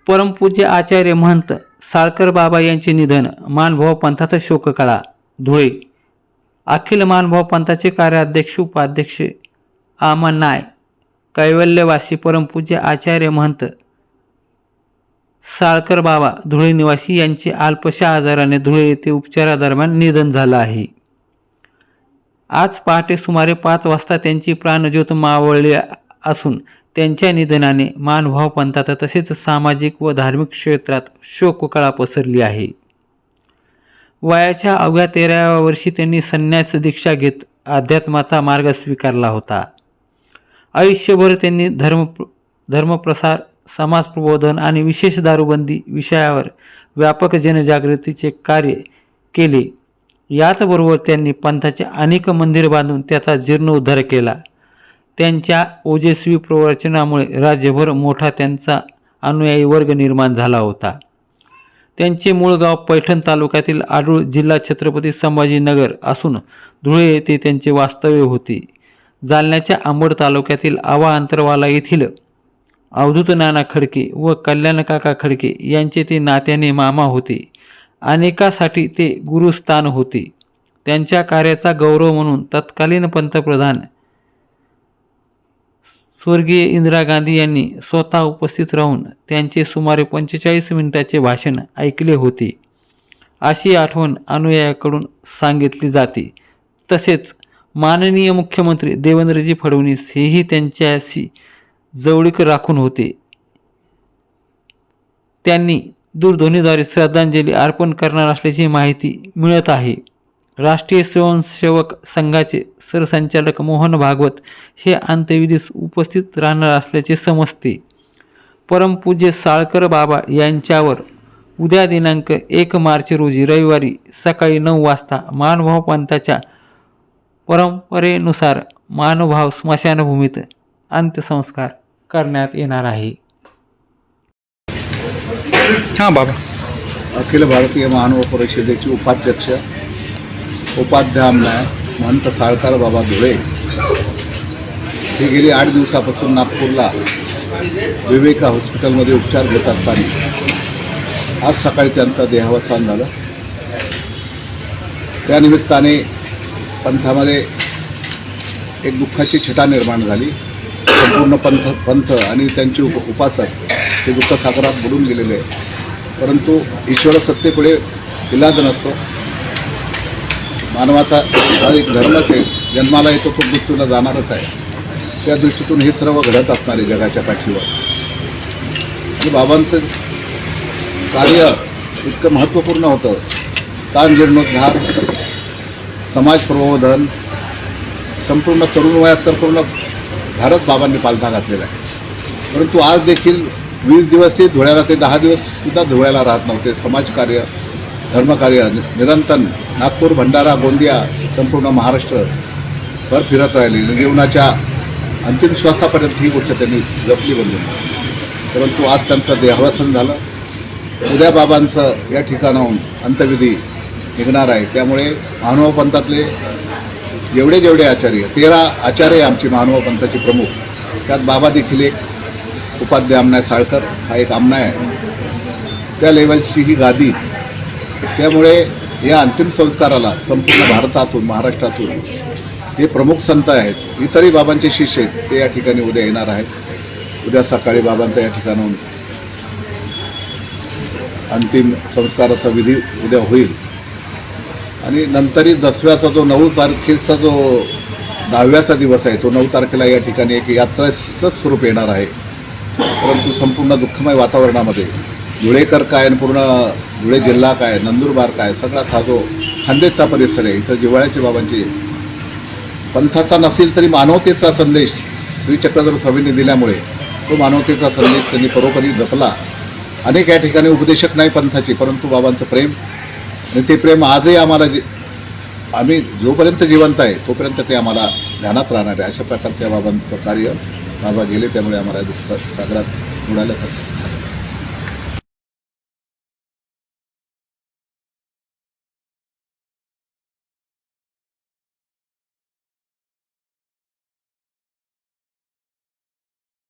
परमपूज्य आचार्य महंत साळकर बाबा यांचे निधन, मानभाव पंथाचा शोककळा. धुळे. अखिल मानभाव पंथाचे कार्याध्यक्ष उपाध्यक्ष आमनाय कैवल्यवासी परमपूज्य आचार्य महंत साळकर बाबा धुळे निवासी यांचे अल्पशा आजाराने धुळे येथे उपचारादरम्यान निधन झालं आहे. आज पहाटे सुमारे 5 वाजता त्यांची प्राणज्योत मावळली असून त्यांच्या निधनाने मानभाव पंथात तसेच सामाजिक व धार्मिक क्षेत्रात शोककळा पसरली आहे. वयाच्या अवघ्या 13व्या वर्षी त्यांनी संन्यास दीक्षा घेत अध्यात्माचा मार्ग स्वीकारला होता. आयुष्यभर त्यांनी धर्मप्रसार, समाज प्रबोधन आणि विशेष दारूबंदी विषयावर व्यापक जनजागृतीचे कार्य केले. याचबरोबर त्यांनी पंथाचे अनेक मंदिर बांधून त्याचा जीर्णोद्धार केला. त्यांच्या ओजस्वी प्रवचनामुळे राज्यभर मोठा त्यांचा अनुयायी वर्ग निर्माण झाला होता. त्यांचे मूळ गाव पैठण तालुक्यातील आडूळ, जिल्हा छत्रपती संभाजीनगर असून धुळे येथे त्यांचे वास्तव्य होते. जालन्याच्या अंबड तालुक्यातील आवा अंतरवाला येथील अवधूत नाना खडके व कल्याणकाका खडके यांचे ते नात्याने मामा होते. अनेकासाठी ते गुरुस्थान होते. त्यांच्या कार्याचा गौरव म्हणून तत्कालीन पंतप्रधान स्वर्गीय इंदिरा गांधी यांनी स्वतः उपस्थित राहून त्यांचे सुमारे 45 मिनिटाचे भाषण ऐकले होते, अशी आठवण अनुयायाकडून सांगितली जाते. तसेच माननीय मुख्यमंत्री देवेंद्रजी फडणवीस हेही त्यांच्याशी जवळीक राखून होते. त्यांनी दूरध्वनीद्वारे श्रद्धांजली अर्पण करणार असल्याची माहिती मिळत आहे. राष्ट्रीय स्वयंसेवक संघाचे सरसंचालक मोहन भागवत हे अंत्यविधीस उपस्थित राहणार असल्याचे समजते. परमपूज्य साळकर बाबा यांच्यावर उद्या दिनांक 1 मार्च रोजी रविवारी सकाळी 9 वाजता मानभाव पंथाच्या परंपरेनुसार मानभाव स्मशानभूमीत अंत्यसंस्कार करण्यात येणार आहे. बाबा. अखिल भारतीय मानव परिषदेचे उपाध्याय महंत साळकर बाबा धुळे हे गेली 8 दिवसापासून नागपूरला विवेका हॉस्पिटलमध्ये उपचार घेत असताना आज सकाळी त्यांचा देहावसान झालं. त्यानिमित्ताने पंथामध्ये एक दुःखाची छटा निर्माण झाली. संपूर्ण पंथ आणि त्यांचे उपासक हे दुःख सागरात बुडून गेलेले आहे. परंतु ईश्वर सत्तेपुढे इलाज नसतो. मानवाचा हा एक धर्मच आहे, जन्माला येतो तो मृत्यूला जाणारच आहे. त्या दृष्टीतून हे सर्व घडत असणार आहे जगाच्या पाठीवर. आणि बाबांचं कार्य इतकं महत्त्वपूर्ण होतं. ताण जीर्णोद्धार, समाज प्रबोधन, संपूर्ण तरुण वयात तर पूर्ण भारत बाबांनी पालथा घातलेला आहे. परंतु आज देखील 20 दिवस ते धुळ्याला, ते 10 दिवससुद्धा धुळ्याला राहत नव्हते. समाजकार्य, धर्मकार्य निरंतर नागपूर, भंडारा, गोंदिया, संपूर्ण महाराष्ट्रभर फिरत राहिले. जीवनाच्या अंतिम श्वासापर्यंत ही गोष्ट त्यांनी जपली बनली. परंतु आज त्यांचं देहावसान झालं. उद्या बाबांचं या ठिकाणाहून अंत्यविधी निघणार आहे. त्यामुळे मानव पंथातले जेवढे आचार्य, 13 आचार्य आमचे मानव पंथाचे प्रमुख, त्यात बाबा देखील एक उपाध्याय आमनाय साळकर हा एक आमनाय आहे. त्या लेवलची ही गादी. त्यामुळे या अंतिम संस्काराला संपूर्ण भारतातून, महाराष्ट्रातून हे प्रमुख संत आहेत, इतरही बाबांचे शिष्य आहेत, ते या ठिकाणी उद्या येणार आहेत. उद्या सकाळी बाबांचा या ठिकाणाहून अंतिम संस्काराचा विधी उद्या होईल. आणि नंतरही 10व्याचा जो 9 तारखेचा जो 10व्याचा दिवस आहे, तो 9 तारखेला या ठिकाणी एक यात्रेचं स्वरूप येणार आहे. परंतु संपूर्ण दुःखमय वातावरणामध्ये धुळेकर काय, पूर्ण धुळे जिल्हा काय, नंदुरबार काय, सगळा हा जो खानदेशचा परिसर आहे, इथं जिव्हाळ्याची बाबांची पंथाचा नसेल तरी मानवतेचा संदेश श्री चक्रधर स्वामींनी दिल्यामुळे तो मानवतेचा संदेश त्यांनी परोपरी जपला. अनेक या ठिकाणी उपदेशक नाही पंथाचे, परंतु बाबांचं प्रेम, आणि ते प्रेम आजही आम्हाला आम्ही जोपर्यंत जिवंत आहे तोपर्यंत ते आम्हाला ध्यानात राहणार आहे. अशा प्रकारच्या बाबांचं कार्य बाबा गेले, त्यामुळे आम्हाला दुःख सागरात बुडायला